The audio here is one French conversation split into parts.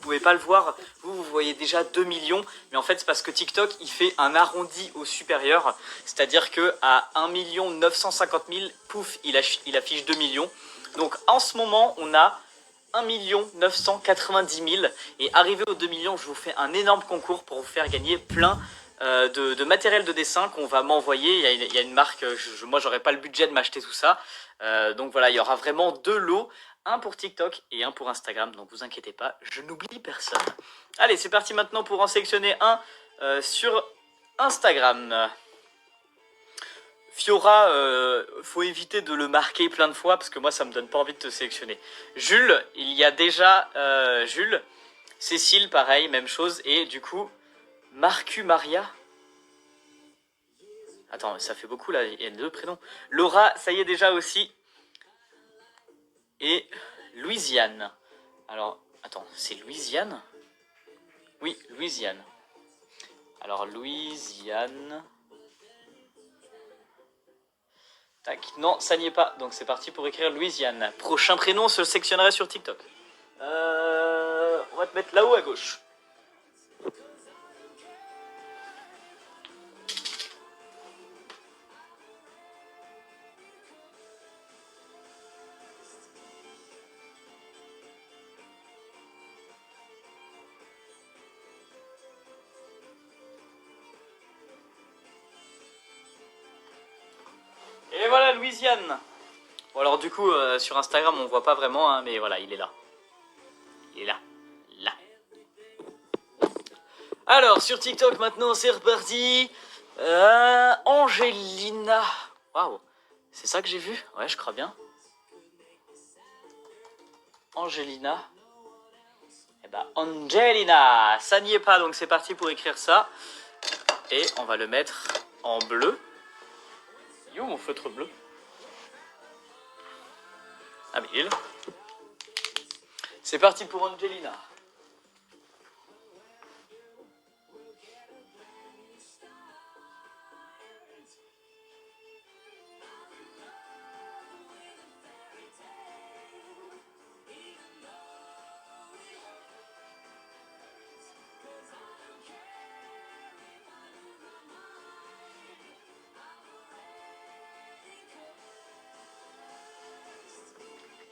pouvez pas le voir, vous voyez déjà 2 millions, mais en fait c'est parce que TikTok il fait un arrondi au supérieur, c'est-à-dire que à 1 950 000, pouf, il affiche 2 millions. Donc en ce moment on a 1 990 000 et arrivé aux 2 millions, je vous fais un énorme concours pour vous faire gagner plein de matériel de dessin qu'on va m'envoyer. Il y a une marque, moi j'aurais pas le budget de m'acheter tout ça, donc voilà, il y aura vraiment 2 lots, un pour TikTok et un pour Instagram, donc vous inquiétez pas, je n'oublie personne. Allez, c'est parti maintenant pour en sélectionner un sur Instagram. Fiora, faut éviter de le marquer plein de fois parce que moi ça me donne pas envie de te sélectionner. Jules, il y a déjà Jules. Cécile, pareil, même chose. Et du coup, Marcu Maria. Attends, ça fait beaucoup là, il y a 2 prénoms. Laura, ça y est déjà aussi. Et Louisiane. Alors, attends, c'est Louisiane? Oui, Louisiane. Alors, Louisiane. Tac, non, ça n'y est pas. Donc c'est parti pour écrire Louisiane. Prochain prénom, se sectionnerait sur TikTok. On va te mettre là-haut à gauche. Et voilà Louisiane. Bon alors du coup sur Instagram on voit pas vraiment hein, mais voilà il est là. Il est là. Là. Alors sur TikTok maintenant c'est reparti. Angelina. Waouh. C'est ça que j'ai vu? Ouais je crois bien. Angelina. Eh ben Angelina. Ça n'y est pas donc c'est parti pour écrire ça. Et on va le mettre en bleu. Yo mon feutre bleu. Ah mais il est là. C'est parti pour Angelina.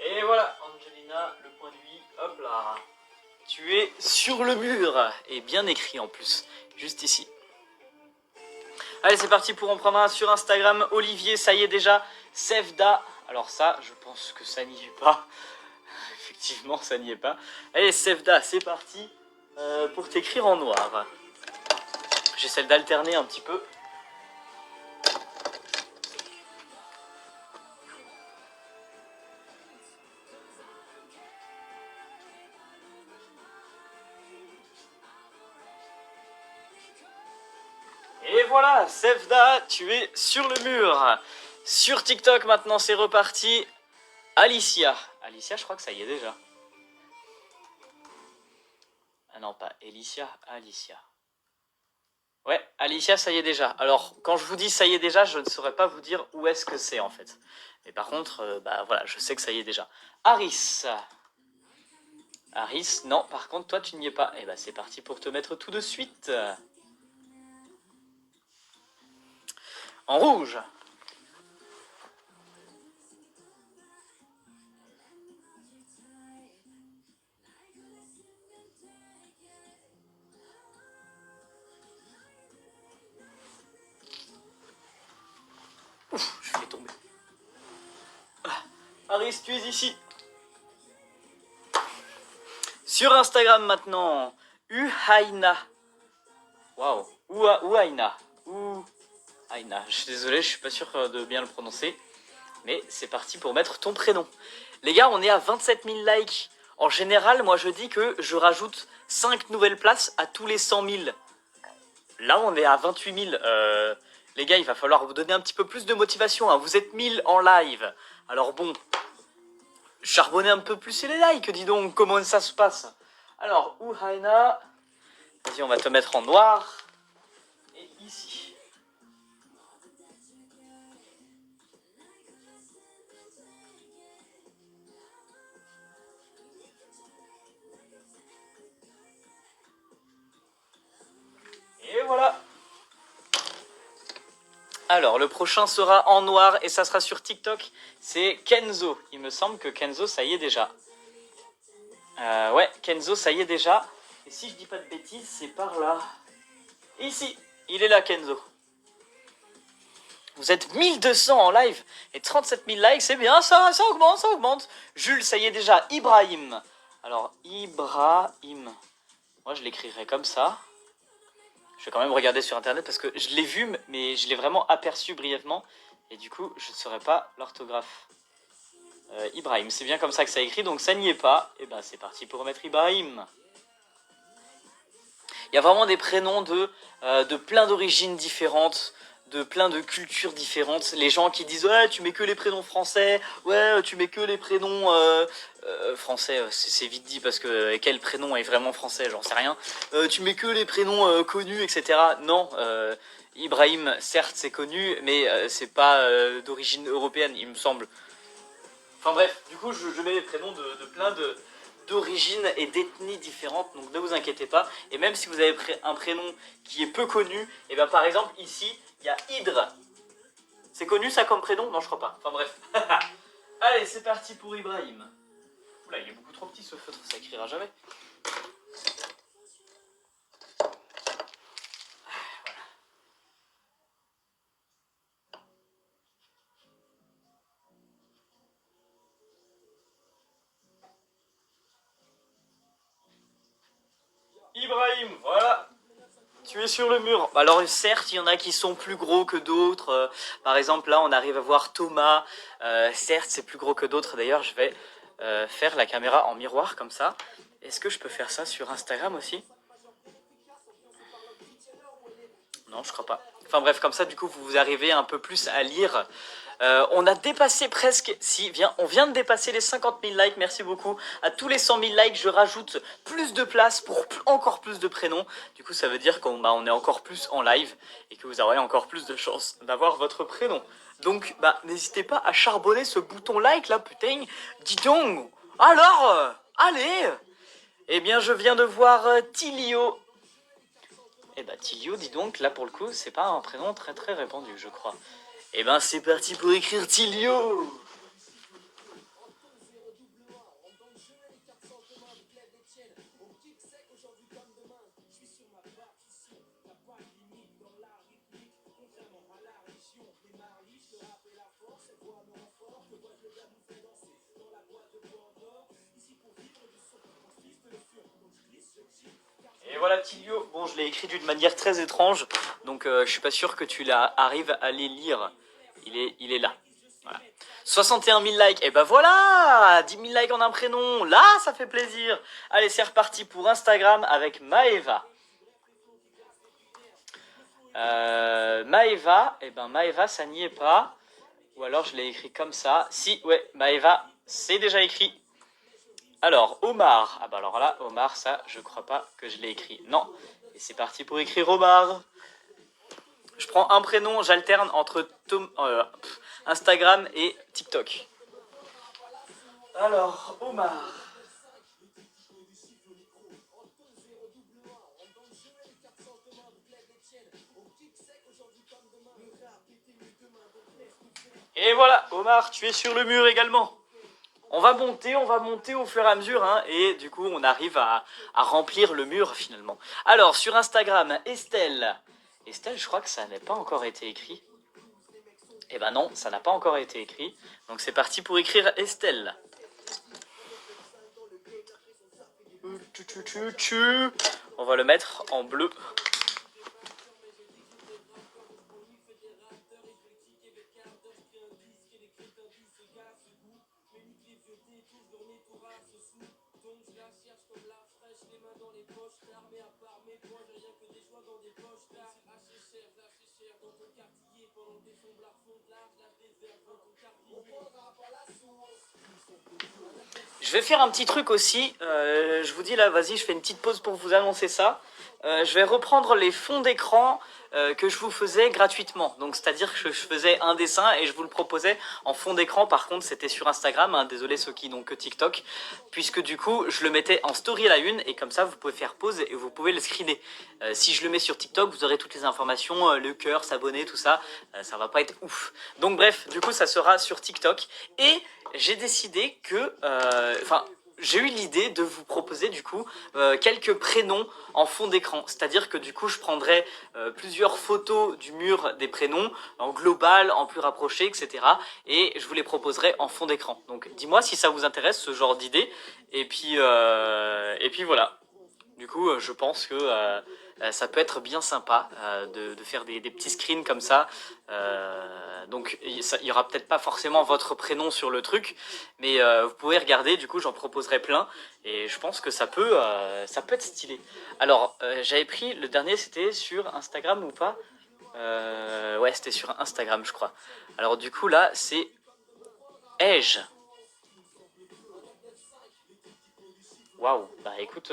Et voilà, Angelina, le point de vie, hop là. Tu es sur le mur, et bien écrit en plus, juste ici. Allez, c'est parti pour en prendre un sur Instagram. Olivier, ça y est déjà. Sevda, alors ça, je pense que ça n'y est pas. Effectivement, ça n'y est pas. Allez, Sevda, c'est parti pour t'écrire en noir. J'essaie d'alterner un petit peu. Et voilà, Sevda, tu es sur le mur. Sur TikTok, maintenant, c'est reparti. Alicia. Alicia, je crois que ça y est déjà. Ah non, pas Alicia, Alicia. Ouais, Alicia, ça y est déjà. Alors, quand je vous dis ça y est déjà, je ne saurais pas vous dire où est-ce que c'est en fait. Mais par contre, bah voilà, je sais que ça y est déjà. Aris. Aris, non, par contre, toi, tu n'y es pas. Et bah, c'est parti pour te mettre tout de suite. En rouge. Ouf, je vais tomber. Aris, tu es ici. Sur Instagram maintenant, Uhaina. Waouh, Uhaina. Uhaina. Je suis désolé, je suis pas sûr de bien le prononcer. Mais c'est parti pour mettre ton prénom. Les gars, on est à 27 000 likes. En général, moi je dis que je rajoute 5 nouvelles places à tous les 100 000. Là, on est à 28 000. Les gars, il va falloir vous donner un petit peu plus de motivation. Hein. Vous êtes 1000 en live. Alors bon, charbonnez un peu plus les likes, dis donc. Comment ça se passe? Alors, Uhaina. Vas-y, on va te mettre en noir. Et ici. Alors, le prochain sera en noir et ça sera sur TikTok. C'est Kenzo. Il me semble que Kenzo, ça y est déjà. Ouais, Kenzo, ça y est déjà. Et si je dis pas de bêtises, c'est par là. Ici, il est là, Kenzo. Vous êtes 1200 en live et 37 000 likes, c'est bien, ça augmente, ça augmente. Jules, ça y est déjà. Ibrahim. Alors, Ibrahim. Moi, je l'écrirai comme ça. Je vais quand même regarder sur internet parce que je l'ai vu, mais je l'ai vraiment aperçu brièvement. Et du coup, je ne saurais pas l'orthographe. Ibrahim, c'est bien comme ça que ça écrit, donc ça n'y est pas. Et ben c'est parti pour mettre Ibrahim. Il y a vraiment des prénoms de plein d'origines différentes, de plein de cultures différentes. Les gens qui disent ouais tu mets que les prénoms français, ouais tu mets que les prénoms français, c'est vite dit parce que quel prénom est vraiment français, j'en sais rien. Tu mets que les prénoms connus, etc. Non, Ibrahim certes c'est connu, mais c'est pas d'origine européenne il me semble. Enfin bref, du coup je mets les prénoms de plein d'origines et d'ethnies différentes, donc ne vous inquiétez pas. Et même si vous avez un prénom qui est peu connu, et bien par exemple ici, il y a Hydre. C'est connu ça comme prénom? Non, je crois pas. Enfin bref. Allez, c'est parti pour Ibrahim. Oula, il est beaucoup trop petit ce feutre, ça écrira jamais. Ibrahim, voilà. Tu es sur le mur. Alors certes, il y en a qui sont plus gros que d'autres. Par exemple, là, on arrive à voir Thomas. Certes, c'est plus gros que d'autres. D'ailleurs, je vais faire la caméra en miroir comme ça. Est-ce que je peux faire ça sur Instagram aussi? Non, je crois pas. Enfin bref, comme ça, du coup, vous arrivez un peu plus à lire. On a dépassé presque, on vient de dépasser les 50 000 likes, merci beaucoup. À tous les 100 000 likes, je rajoute plus de place pour encore plus de prénoms. Du coup, ça veut dire qu'on est encore plus en live et que vous aurez encore plus de chances d'avoir votre prénom. Donc, n'hésitez pas à charbonner ce bouton like là, putain. Dis donc. Alors, allez. Eh bien, je viens de voir Tilio. Eh bah, Tilio, dis donc, là pour le coup, c'est pas un prénom très très répandu, je crois. Eh ben c'est parti pour écrire Tilio. Et voilà Tilio, bon je l'ai écrit d'une manière très étrange, donc je suis pas sûr que tu arrives à les lire. Il est là. Voilà. 61 000 likes, et ben voilà 10 000 likes en un prénom, là ça fait plaisir. Allez c'est reparti pour Instagram avec Maeva. Maeva, et ben Maeva ça n'y est pas. Ou alors je l'ai écrit comme ça. Si, ouais, Maeva, c'est déjà écrit. Alors, Omar. Ah bah alors là, Omar, ça, je crois pas que je l'ai écrit. Non. Et c'est parti pour écrire Omar. Je prends un prénom, j'alterne entre Instagram et TikTok. Alors, Omar. Et voilà, Omar, tu es sur le mur également. On va monter au fur et à mesure, hein, et du coup, on arrive à remplir le mur finalement. Alors, sur Instagram, Estelle. Estelle, je crois que ça n'a pas encore été écrit. Eh ben non, ça n'a pas encore été écrit. Donc c'est parti pour écrire Estelle. On va le mettre en bleu. Je vais faire un petit truc aussi. Je vous dis là, vas-y, je fais une petite pause pour vous annoncer ça. Je vais reprendre les fonds d'écran que je vous faisais gratuitement. Donc c'est-à-dire que je faisais un dessin et je vous le proposais en fond d'écran. Par contre, c'était sur Instagram. Hein, désolé ceux qui n'ont que TikTok, puisque du coup, je le mettais en story à la une et comme ça, vous pouvez faire pause et vous pouvez le screener. Si je le mets sur TikTok, vous aurez toutes les informations, le cœur, s'abonner, tout ça. Ça va pas être ouf. Donc bref, du coup, ça sera sur TikTok et j'ai décidé que, j'ai eu l'idée de vous proposer du coup quelques prénoms en fond d'écran. C'est-à-dire que du coup je prendrai plusieurs photos du mur des prénoms en global, en plus rapproché, etc. Et je vous les proposerai en fond d'écran. Donc dis-moi si ça vous intéresse ce genre d'idée. Et puis voilà. Du coup, je pense que ça peut être bien sympa de faire des petits screens comme ça. Donc, il y aura peut-être pas forcément votre prénom sur le truc, mais vous pouvez regarder. Du coup, j'en proposerai plein, et je pense que ça peut être stylé. Alors, j'avais pris le dernier, c'était sur Instagram ou pas ouais, c'était sur Instagram, je crois. Alors, du coup, là, c'est Ege. Waouh, bah écoute,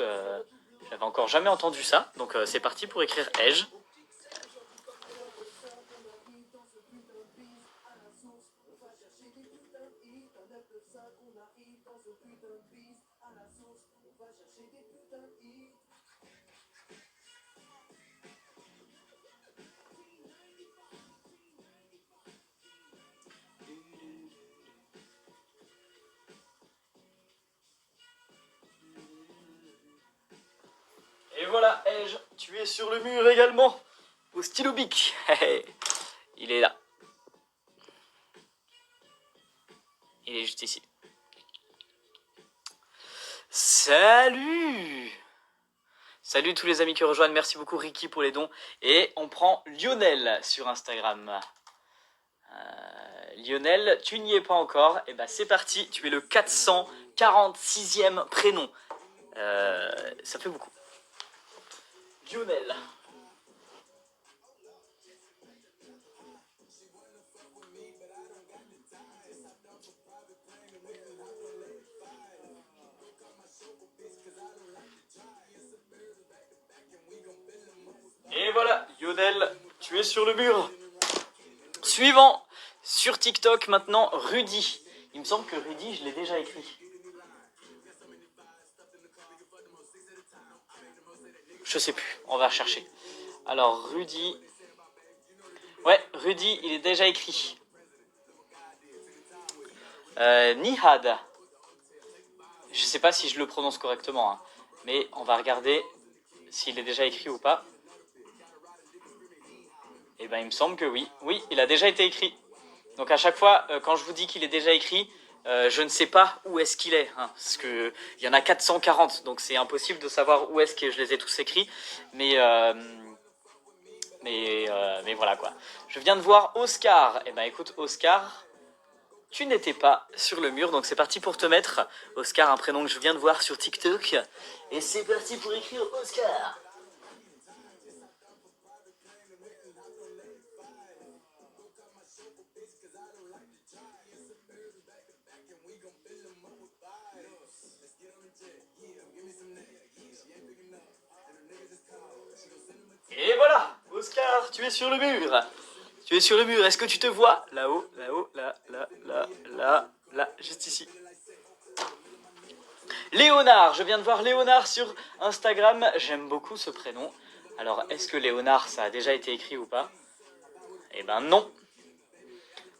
j'avais encore jamais entendu ça, donc c'est parti pour écrire Ege. Et voilà, Ege, tu es sur le mur également, au stylo bic. Il est là. Il est juste ici. Salut! Salut tous les amis qui rejoignent, merci beaucoup Ricky pour les dons. Et on prend Lionel sur Instagram. Lionel, tu n'y es pas encore, et bah c'est parti, tu es le 446e prénom. Ça fait beaucoup. Lionel. Et voilà, Lionel, tu es sur le mur. Suivant, sur TikTok maintenant, Rudy. Il me semble que Rudy, je l'ai déjà écrit. Je sais plus, on va rechercher. Alors, Rudy. Ouais, Rudy, il est déjà écrit. Nihad. Je sais pas si je le prononce correctement, hein, mais on va regarder s'il est déjà écrit ou pas. Et ben, il me semble que oui. Oui, il a déjà été écrit. Donc à chaque fois, quand je vous dis qu'il est déjà écrit, je ne sais pas où est-ce qu'il est, hein, parce que il y en a 440, donc c'est impossible de savoir où est-ce que je les ai tous écrits. Mais voilà quoi. Je viens de voir Oscar. Et ben écoute, Oscar, tu n'étais pas sur le mur, donc c'est parti pour te mettre. Oscar, un prénom que je viens de voir sur TikTok. Et c'est parti pour écrire Oscar. Et voilà, Oscar, tu es sur le mur. Tu es sur le mur, est-ce que tu te vois? Là-haut, là-haut, là, juste ici. Léonard, je viens de voir Léonard sur Instagram, j'aime beaucoup ce prénom. Alors, est-ce que Léonard, ça a déjà été écrit ou pas? Eh ben non.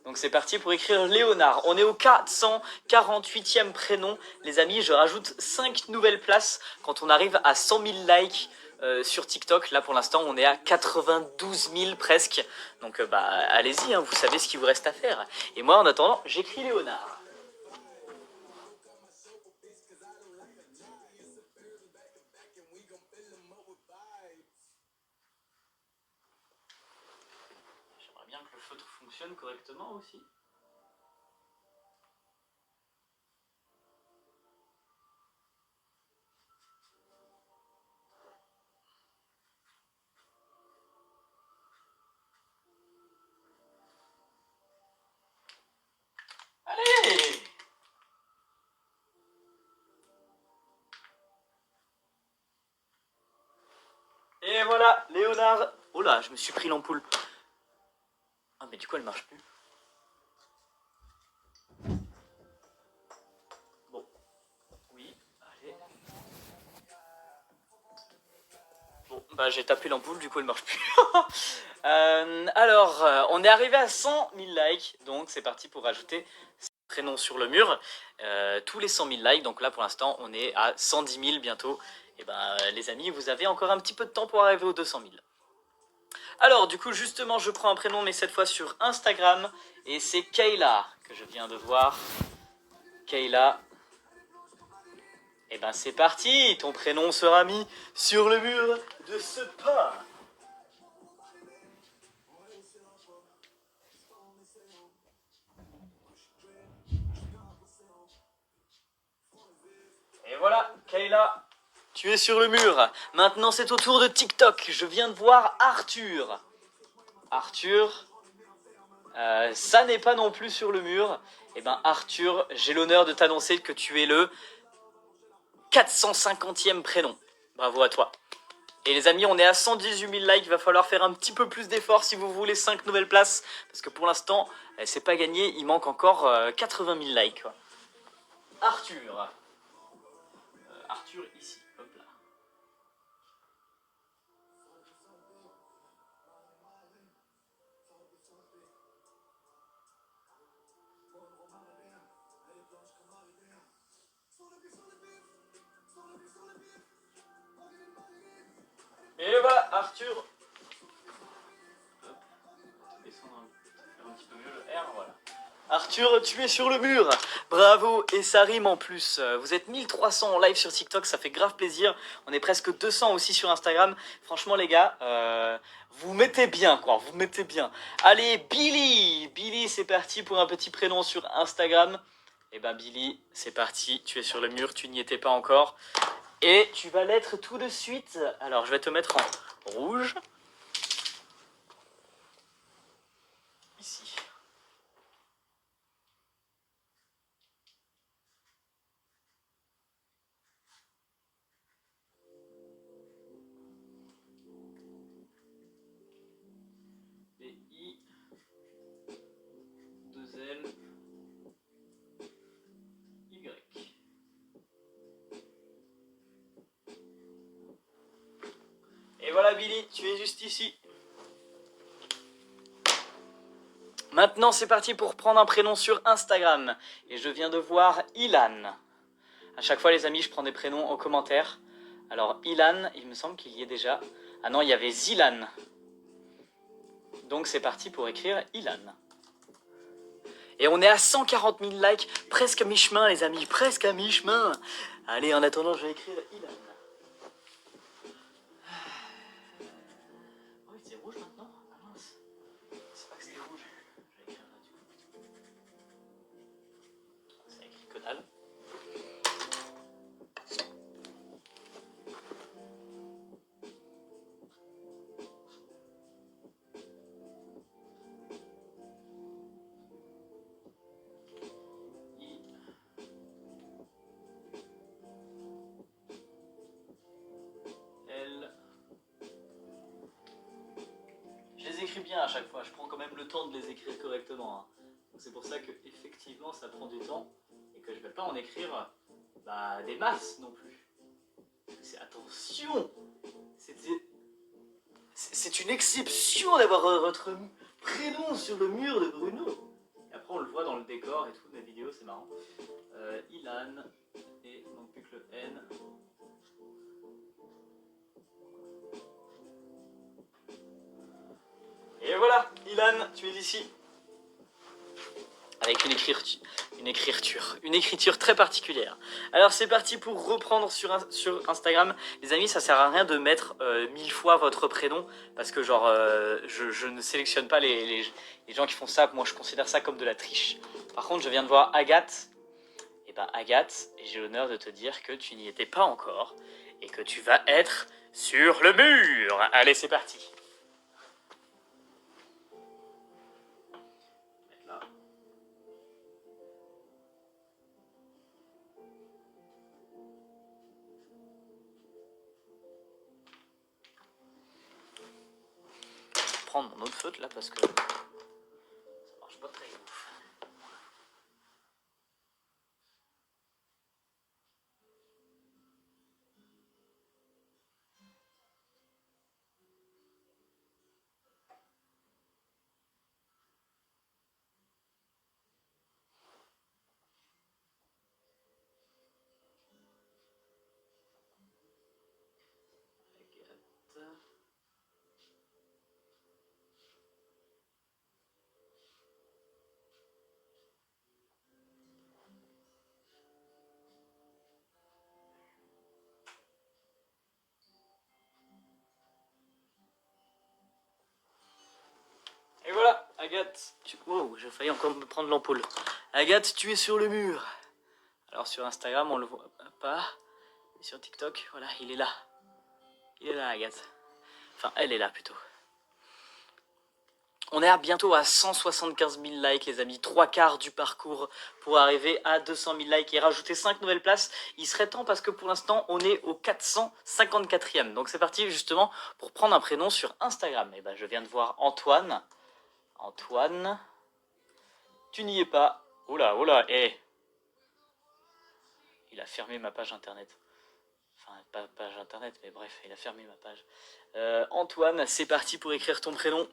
Donc c'est parti pour écrire Léonard. On est au 448e prénom. Les amis, je rajoute 5 nouvelles places quand on arrive à 100 000 likes sur TikTok. Là pour l'instant on est à 92 000 presque. Donc allez-y, hein, vous savez ce qu'il vous reste à faire. Et moi en attendant, j'écris Léonard. J'aimerais bien que le feutre fonctionne correctement aussi. Allez! voilà, Léonard. Oh là, je me suis pris l'ampoule. Ah mais du coup elle marche plus. Bon, oui, allez. Bon, bah j'ai tapé l'ampoule, du coup elle marche plus. Alors, on est arrivé à 100 000 likes, donc c'est parti pour rajouter prénom sur le mur. Tous les 100 000 likes, donc là pour l'instant on est à 110 000 bientôt. Et ben les amis, vous avez encore un petit peu de temps pour arriver aux 200 000. Alors du coup justement je prends un prénom mais cette fois sur Instagram et c'est Kayla que je viens de voir. Kayla. Et ben c'est parti, ton prénom sera mis sur le mur de ce pas. Et voilà, Kayla, tu es sur le mur. Maintenant c'est au tour de TikTok. Je viens de voir Arthur. Arthur, ça n'est pas non plus sur le mur. Et ben Arthur, j'ai l'honneur de t'annoncer que tu es le 450e prénom. Bravo à toi. Et les amis, on est à 118 000 likes, il va falloir faire un petit peu plus d'efforts si vous voulez 5 nouvelles places. Parce que pour l'instant, c'est pas gagné, il manque encore 80 000 likes. Quoi. Arthur. Arthur ici, hop là. Et voilà, Arthur. Hop, descendre un petit peu mieux le R, voilà. Arthur, tu es sur le mur. Bravo, et ça rime en plus. Vous êtes 1300 en live sur TikTok, ça fait grave plaisir. On est presque 200 aussi sur Instagram. Franchement les gars, vous mettez bien quoi, vous mettez bien. Allez, Billy. Billy, c'est parti pour un petit prénom sur Instagram. Et ben Billy, c'est parti, tu es sur le mur, tu n'y étais pas encore. Et tu vas l'être tout de suite. Alors je vais te mettre en rouge. Ici. Les I, 2 L, Y. Et voilà Billy, tu es juste ici. Maintenant c'est parti pour prendre un prénom sur Instagram. Et je viens de voir Ilan. À chaque fois les amis, je prends des prénoms en commentaire. Alors Ilan, il me semble qu'il y est déjà. Ah non, il y avait Zilan. Donc c'est parti pour écrire Ilan. Et on est à 140 000 likes, presque à mi-chemin les amis, presque à mi-chemin. Allez, en attendant, je vais écrire Ilan. Oh, c'est rouge maintenant? Ah mince. C'est pas que c'était rouge. Je vais écrire là du coup. Ça écrit que dalle. Je les écris bien à chaque fois, je prends quand même le temps de les écrire correctement. Hein. C'est pour ça que effectivement ça prend du temps et que je ne vais pas en écrire des masses non plus. C'est attention, c'est une exception d'avoir votre prénom sur le mur de Bruno. Et après on le voit dans le décor et tout de mes vidéos, c'est marrant. Ilan, et il manque plus que le N. Et voilà, Ilan, tu es ici. Avec une écriture très particulière. Alors c'est parti pour reprendre sur Instagram. Les amis, ça sert à rien de mettre 1000 fois votre prénom, parce que genre, je ne sélectionne pas les gens qui font ça. Moi je considère ça comme de la triche. Par contre, je viens de voir Agathe. Et ben Agathe, j'ai l'honneur de te dire que tu n'y étais pas encore, et que tu vas être sur le mur. Allez, c'est parti. prendre mon autre feutre là parce que ça marche pas très ouf. Et voilà, Agathe, wow, j'ai failli encore me prendre l'ampoule. Agathe, tu es sur le mur. Alors sur Instagram, on le voit pas. Et sur TikTok, voilà, il est là. Il est là, Agathe. Enfin, elle est là plutôt. On est à bientôt à 175 000 likes, les amis. 3/4 du parcours pour arriver à 200 000 likes et rajouter 5 nouvelles places. Il serait temps parce que pour l'instant, on est au 454e. Donc c'est parti justement pour prendre un prénom sur Instagram. Et ben, je viens de voir Antoine. Antoine, tu n'y es pas. Oh là, il a fermé ma page internet. Enfin, pas page internet, mais bref, il a fermé ma page. Antoine, c'est parti pour écrire ton prénom.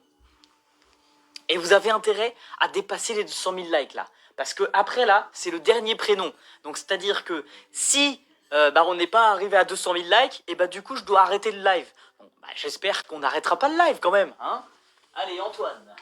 Et vous avez intérêt à dépasser les 200 000 likes là. Parce que après là, c'est le dernier prénom. Donc c'est-à-dire que si on n'est pas arrivé à 200 000 likes, et du coup je dois arrêter le live. Donc, j'espère qu'on n'arrêtera pas le live quand même. Hein. Allez Antoine.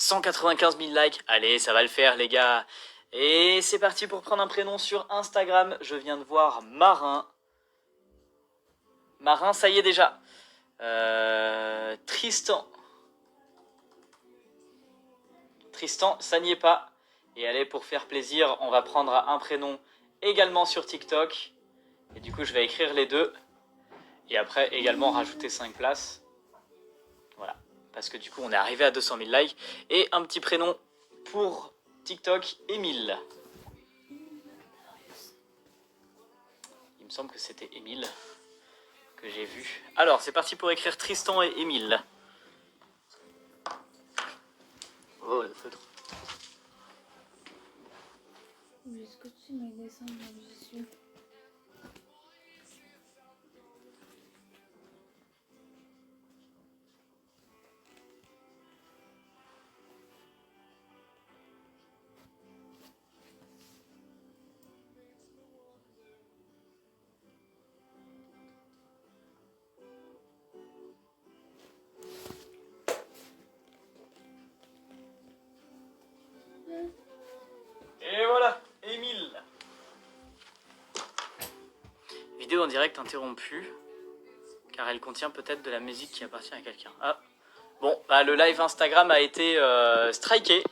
195 000 likes. Allez, ça va le faire les gars. Et c'est parti pour prendre un prénom sur Instagram. Je viens de voir Marin. Marin, ça y est déjà. Tristan. Tristan, ça n'y est pas. Et allez, pour faire plaisir, on va prendre un prénom également sur TikTok. Et du coup, je vais écrire les deux. Et après, également rajouter 5 places. Voilà. Parce que du coup, on est arrivé à 200 000 likes. Et un petit prénom pour TikTok, Émile. Il me semble que c'était Émile que j'ai vu. Alors, c'est parti pour écrire Tristan et Émile. Oh, le feutre. Est-ce que tu me descends dessus? Et voilà, Émile. Vidéo en direct interrompue, car elle contient peut-être de la musique qui appartient à quelqu'un. Ah, bon, le live Instagram a été striké.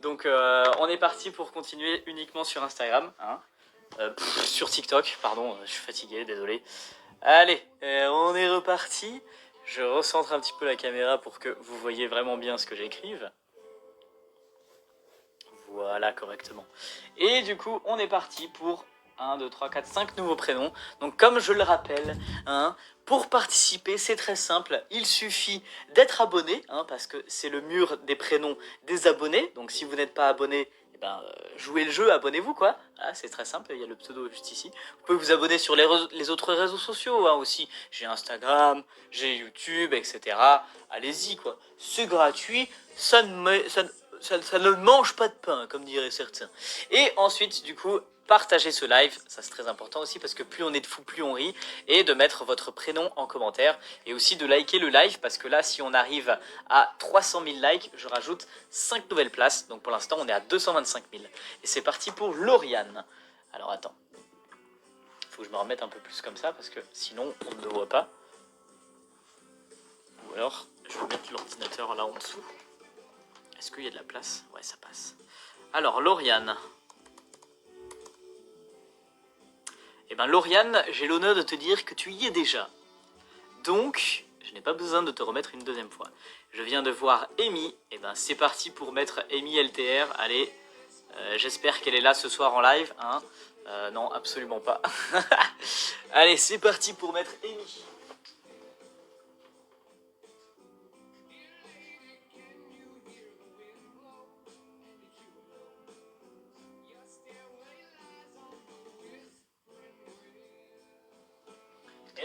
Donc on est parti pour continuer uniquement sur Instagram. Hein. Sur TikTok, pardon, je suis fatigué, désolé. Allez, on est reparti. Je recentre un petit peu la caméra pour que vous voyez vraiment bien ce que j'écrive. Voilà, correctement. Et du coup, on est parti pour 1, 2, 3, 4, 5 nouveaux prénoms. Donc comme je le rappelle, hein, pour participer, c'est très simple. Il suffit d'être abonné, hein, parce que c'est le mur des prénoms des abonnés. Donc si vous n'êtes pas abonné, jouez le jeu, abonnez-vous quoi. Ah, c'est très simple, il y a le pseudo juste ici. Vous pouvez vous abonner sur les autres réseaux sociaux hein, aussi. J'ai Instagram, j'ai YouTube, etc. Allez-y quoi. C'est gratuit, ça ne mange pas de pain, comme diraient certains. Et ensuite, du coup, partagez ce live, ça c'est très important aussi parce que plus on est de fous, plus on rit, et de mettre votre prénom en commentaire, et aussi de liker le live parce que là, si on arrive à 300 000 likes, je rajoute 5 nouvelles places, donc pour l'instant on est à 225 000. Et c'est parti pour Lauriane. Alors attends, faut que je me remette un peu plus comme ça parce que sinon on ne me voit pas. Ou alors, je vais mettre l'ordinateur là en dessous. Est-ce qu'il y a de la place? Ouais, ça passe. Alors, Lauriane. Eh ben, Lauriane, j'ai l'honneur de te dire que tu y es déjà. Donc, je n'ai pas besoin de te remettre une deuxième fois. Je viens de voir Amy. Eh ben, c'est parti pour mettre Amy LTR. Allez, j'espère qu'elle est là ce soir en live. Hein. Non, absolument pas. Allez, c'est parti pour mettre Amy.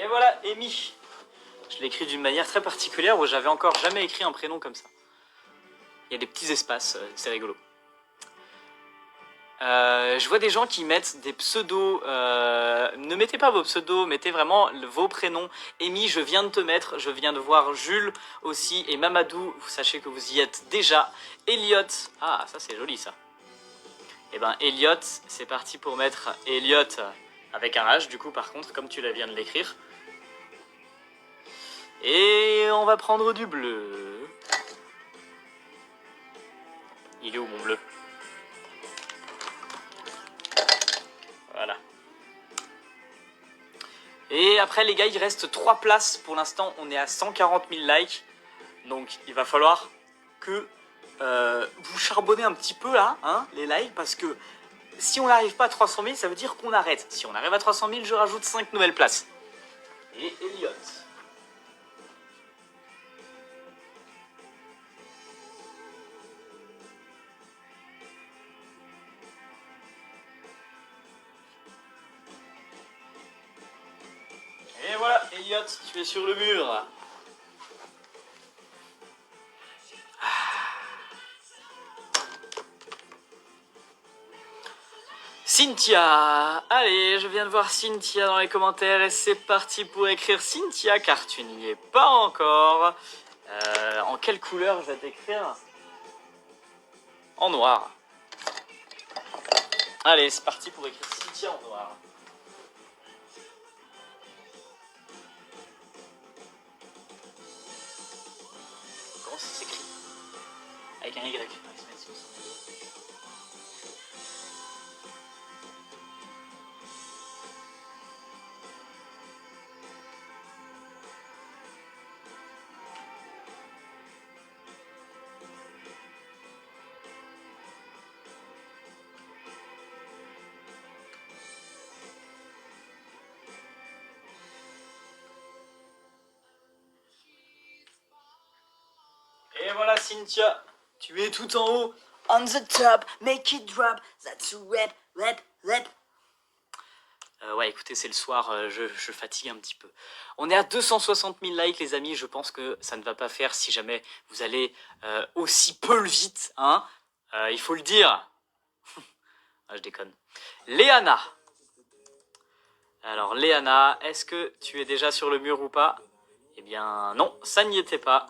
Et voilà, Amy. Je l'ai écrit d'une manière très particulière où j'avais encore jamais écrit un prénom comme ça. Il y a des petits espaces, c'est rigolo. Je vois des gens qui mettent des pseudos. Ne mettez pas vos pseudos, mettez vraiment vos prénoms. Amy, je viens de te mettre. Je viens de voir Jules aussi. Et Mamadou, sachez que vous y êtes déjà. Elliot. Ah, ça c'est joli ça. Et ben Elliot, c'est parti pour mettre Elliot avec un H du coup par contre, comme tu viens de l'écrire. Et on va prendre du bleu. Il est où mon bleu? Voilà. Et après les gars, il reste 3 places. Pour l'instant, on est à 140 000 likes. Donc il va falloir que vous charbonnez un petit peu là, hein, les likes. Parce que si on n'arrive pas à 300 000, ça veut dire qu'on arrête. Si on arrive à 300 000, je rajoute 5 nouvelles places. Et Elliot. Et voilà, Elliot, tu es sur le mur. Cynthia, allez, je viens de voir Cynthia dans les commentaires et c'est parti pour écrire Cynthia car tu n'y es pas encore. En quelle couleur je vais t'écrire? En noir. Allez, c'est parti pour écrire Cynthia en noir. Comment ça s'écrit? Avec un Y. Et voilà Cynthia, tu es tout en haut. On the top, make it drop, that's red, red, red. Ouais, écoutez, c'est le soir, je fatigue un petit peu. On est à 260 000 likes, les amis. Je pense que ça ne va pas faire si jamais vous allez aussi peu vite, hein. Il faut le dire. Ah, je déconne. Léana. Alors, Léana, est-ce que tu es déjà sur le mur ou pas? Eh bien, non, ça n'y était pas.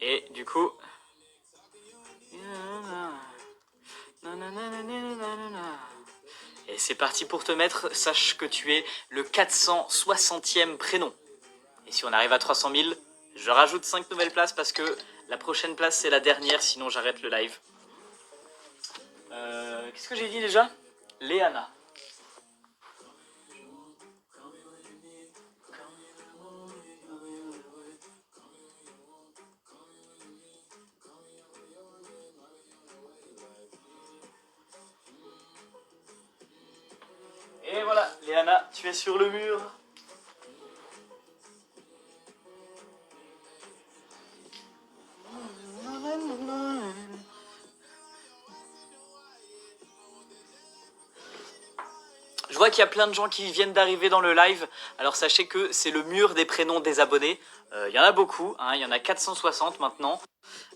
Et du coup... Et c'est parti pour te mettre, sache que tu es le 460e prénom. Et si on arrive à 300 000, je rajoute 5 nouvelles places parce que la prochaine place c'est la dernière, sinon j'arrête le live. Qu'est-ce que j'ai dit déjà? Léana. Et voilà, Léana, tu es sur le mur. Je vois qu'il y a plein de gens qui viennent d'arriver dans le live. Alors sachez que c'est le mur des prénoms des abonnés. Il y en a beaucoup, hein, il y en a 460 maintenant.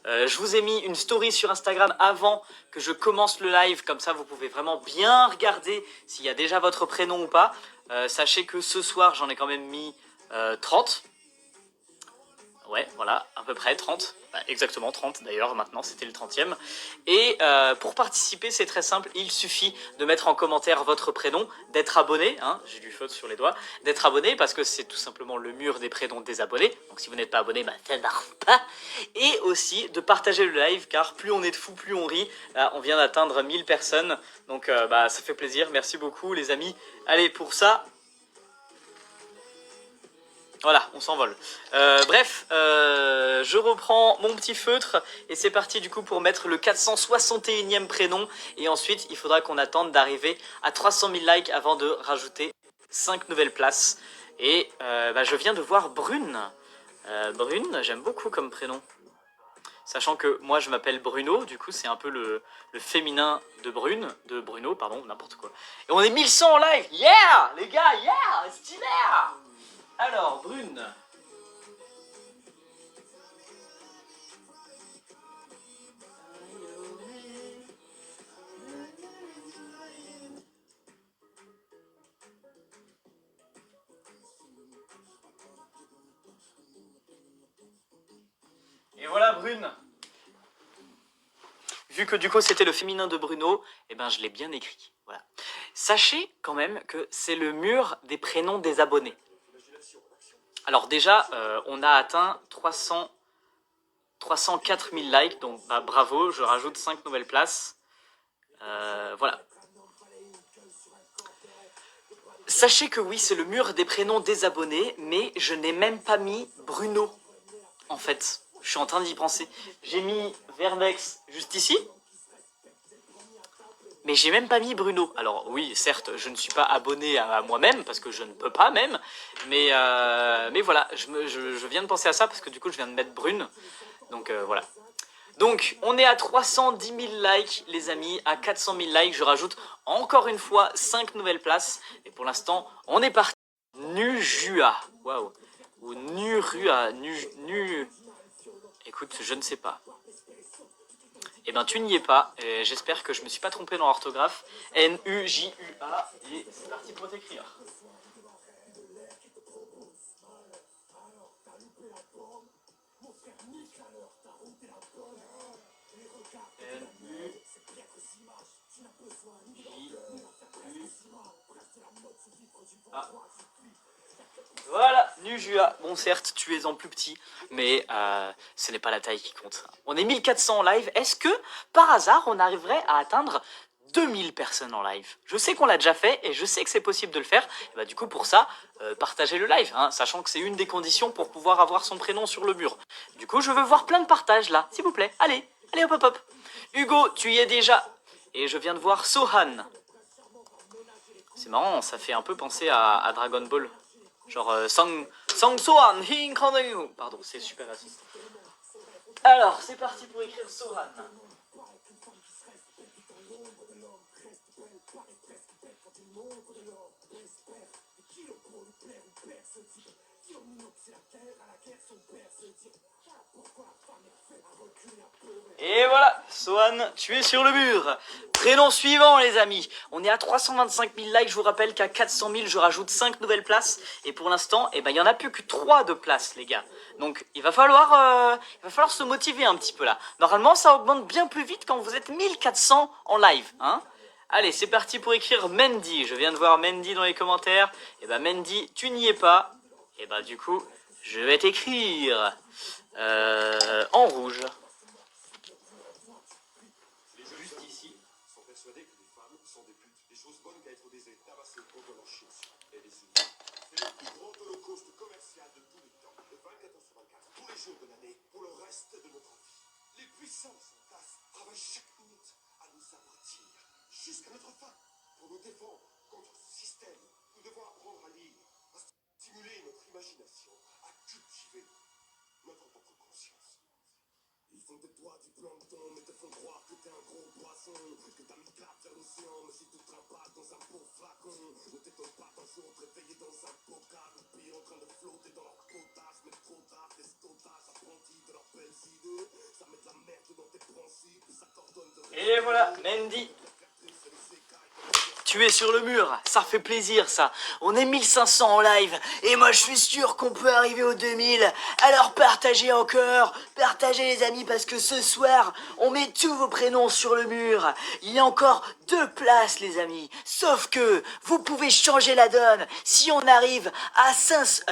Je vous ai mis une story sur Instagram avant que je commence le live. Comme ça, vous pouvez vraiment bien regarder s'il y a déjà votre prénom ou pas. Sachez que ce soir, j'en ai quand même mis 30. Ouais, voilà, à peu près 30. Bah, exactement 30 d'ailleurs, maintenant c'était le 30e. Et pour participer, c'est très simple, il suffit de mettre en commentaire votre prénom, d'être abonné, hein, j'ai du faute sur les doigts, d'être abonné parce que c'est tout simplement le mur des prénoms des abonnés. Donc si vous n'êtes pas abonné, bah ça marche pas. Et aussi de partager le live, car plus on est de fous, plus on rit. Là, on vient d'atteindre 1000 personnes, donc bah ça fait plaisir, merci beaucoup les amis. Allez, pour ça... Voilà, on s'envole. Bref, je reprends mon petit feutre et c'est parti du coup pour mettre le 461e prénom. Et ensuite, il faudra qu'on attende d'arriver à 300 000 likes avant de rajouter 5 nouvelles places. Et bah, je viens de voir Brune. Brune, j'aime beaucoup comme prénom. Sachant que moi je m'appelle Bruno, du coup c'est un peu le féminin de Bruno, pardon, n'importe quoi. Et on est 1100 en live, yeah les gars, yeah, stylé. Alors, Brune. Et voilà Brune. Vu que du coup c'était le féminin de Bruno, eh ben je l'ai bien écrit. Voilà. Sachez quand même que c'est le mur des prénoms des abonnés. Alors déjà, on a atteint 304 000 likes, donc bah, bravo, je rajoute 5 nouvelles places. Voilà. Sachez que oui, c'est le mur des prénoms des abonnés, mais je n'ai même pas mis Bruno, en fait. Je suis en train d'y penser. J'ai mis Vernex juste ici, mais j'ai même pas mis Bruno. Alors oui, certes, je ne suis pas abonné à moi-même, parce que je ne peux pas même, mais voilà, je viens de penser à ça, parce que du coup, je viens de mettre Brune, donc voilà. Donc, on est à 310 000 likes, les amis, à 400 000 likes, je rajoute encore une fois 5 nouvelles places, et pour l'instant, on est parti. Nujua, waouh, ou Nurua, écoute, je ne sais pas. Eh ben, tu n'y es pas, et j'espère que je me suis pas trompé dans l'orthographe. N-U-J-U-A, et c'est parti pour t'écrire. Ah. Voilà, Nujua. Bon, certes, tu es en plus petit, mais ce n'est pas la taille qui compte. On est 1400 en live. Est-ce que, par hasard, on arriverait à atteindre 2000 personnes en live? Je sais qu'on l'a déjà fait, et je sais que c'est possible de le faire. Et bah, du coup, pour ça, partagez le live, hein, sachant que c'est une des conditions pour pouvoir avoir son prénom sur le mur. Du coup, je veux voir plein de partages, là, s'il vous plaît. Allez, allez, hop, hop, hop. Hugo, tu y es déjà. Et je viens de voir Sohan. C'est marrant, ça fait un peu penser à Dragon Ball. Genre Sang Sohan, pardon, c'est super raciste. Alors, c'est parti pour écrire Sohan. Et voilà, Sohan, tu es sur le mur. Prénom suivant, les amis. On est à 325 000 likes. Je vous rappelle qu'à 400 000, je rajoute 5 nouvelles places. Et pour l'instant, eh ben, il n'y en a plus que 3 de places, les gars. Donc, il va falloir se motiver un petit peu là. Normalement, ça augmente bien plus vite quand vous êtes 1400 en live. Hein. Allez, c'est parti pour écrire Mendy. Je viens de voir Mendy dans les commentaires. Et ben, Mendy, tu n'y es pas. Et ben, du coup, je vais t'écrire en rouge. De l'année pour le reste de notre vie. Les puissances en place travaillent chaque minute à nous abrutir jusqu'à notre fin. Pour nous défendre contre ce système, nous devons apprendre à lire, à stimuler notre imagination, à cultiver notre propre conscience. Ils font de toi du plancton, mais te font croire que t'es un gros poisson, que t'as mis cap vers l'océan, mais si tu te rabattes dans un beau flacon, ne t'étonne pas d'un jour te réveiller dans un bocal, ou pire en train de flotter dans leur potage, mais trop tard, des stotages apprentis de leurs belles idées, ça met de la merde dans tes principes, ça t'ordonne de... Et voilà, Mendy. tu es sur le mur, ça fait plaisir ça. On est 1500 en live et moi je suis sûr qu'on peut arriver aux 2000. Alors partagez encore, partagez les amis parce que ce soir on met tous vos prénoms sur le mur. Il y a encore 2 places les amis. Sauf que vous pouvez changer la donne. Si on arrive à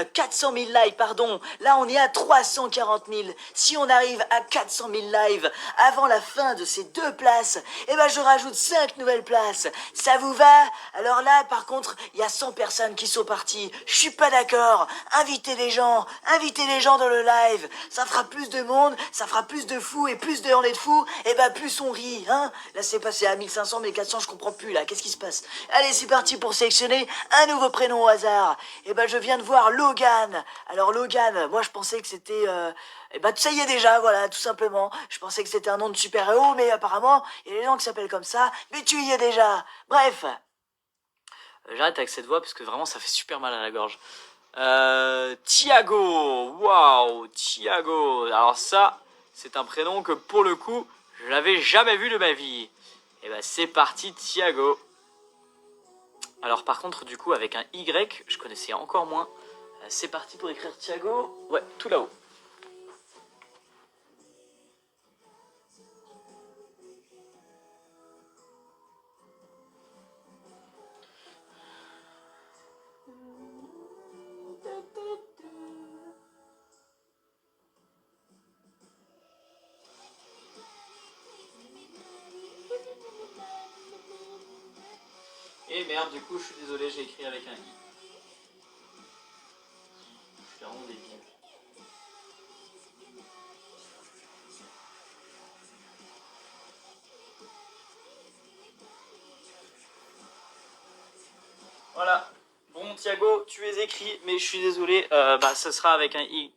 400 000 likes, pardon, là on est à 340 000. Si on arrive à 400 000 lives avant la fin de ces 2 places, eh ben je rajoute 5 nouvelles places. Ça vous va? Alors là par contre il y a 100 personnes qui sont parties. Je suis pas d'accord. Invitez les gens dans le live. Ça fera plus de monde, ça fera plus de fous et plus de journées de fous. Et ben plus on rit, hein. Là c'est passé à 1500, 1400, je comprends plus là. Qu'est-ce qui se passe? Allez c'est parti pour sélectionner un nouveau prénom au hasard. Et ben je viens de voir Logan. Alors Logan, moi je pensais que c'était et bah ça y est déjà, voilà, tout simplement. Je pensais que c'était un nom de super-héros, mais apparemment, il y a des gens qui s'appellent comme ça, mais tu y es déjà. Bref. J'arrête avec cette voix parce que vraiment ça fait super mal à la gorge. Thiago, waouh, Thiago. Alors ça, c'est un prénom que pour le coup, je l'avais jamais vu de ma vie. Et bah c'est parti, Thiago. Alors par contre, du coup, avec un Y, je connaissais encore moins. C'est parti pour écrire Thiago. Ouais, tout là-haut. Et merde, du coup, je suis désolé, j'ai écrit avec un I. Je suis vraiment débile. Voilà. Bon, Thiago, tu es écrit, mais je suis désolé, bah, ce sera avec un I.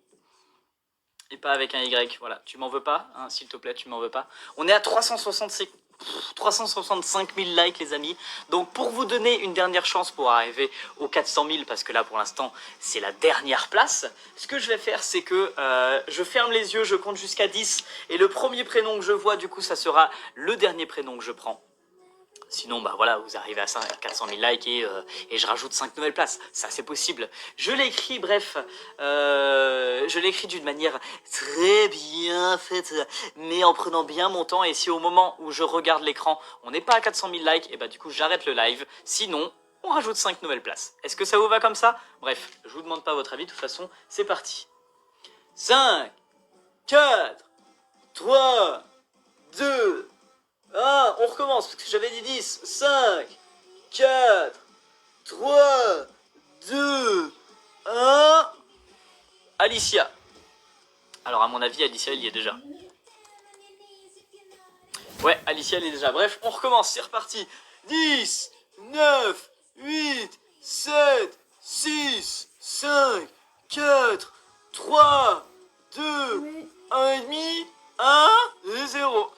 Et pas avec un Y, voilà. Tu m'en veux pas, hein, s'il te plaît, tu m'en veux pas. On est à 365 000 likes les amis. Donc pour vous donner une dernière chance pour arriver aux 400 000, parce que là pour l'instant c'est la dernière place, ce que je vais faire c'est que je ferme les yeux, je compte jusqu'à 10 et le premier prénom que je vois du coup ça sera le dernier prénom que je prends. Sinon, bah voilà, vous arrivez à 400 000 likes et je rajoute 5 nouvelles places. Ça, c'est possible. Je l'écris, bref, je l'écris d'une manière très bien faite, mais en prenant bien mon temps. Et si au moment où je regarde l'écran, on n'est pas à 400 000 likes, et bah du coup, j'arrête le live. Sinon, on rajoute 5 nouvelles places. Est-ce que ça vous va comme ça? Bref, je vous demande pas votre avis, de toute façon, c'est parti. 5, 4, 3, 2... Ah, on recommence, parce que j'avais dit 10. 5, 4, 3, 2, 1... Alicia. Alors, à mon avis, Alicia, il y est déjà. Ouais, Alicia, elle est déjà. Bref, on recommence, c'est reparti. 10, 9, 8, 7, 6, 5, 4, 3, 2, 1,5, 1, 0.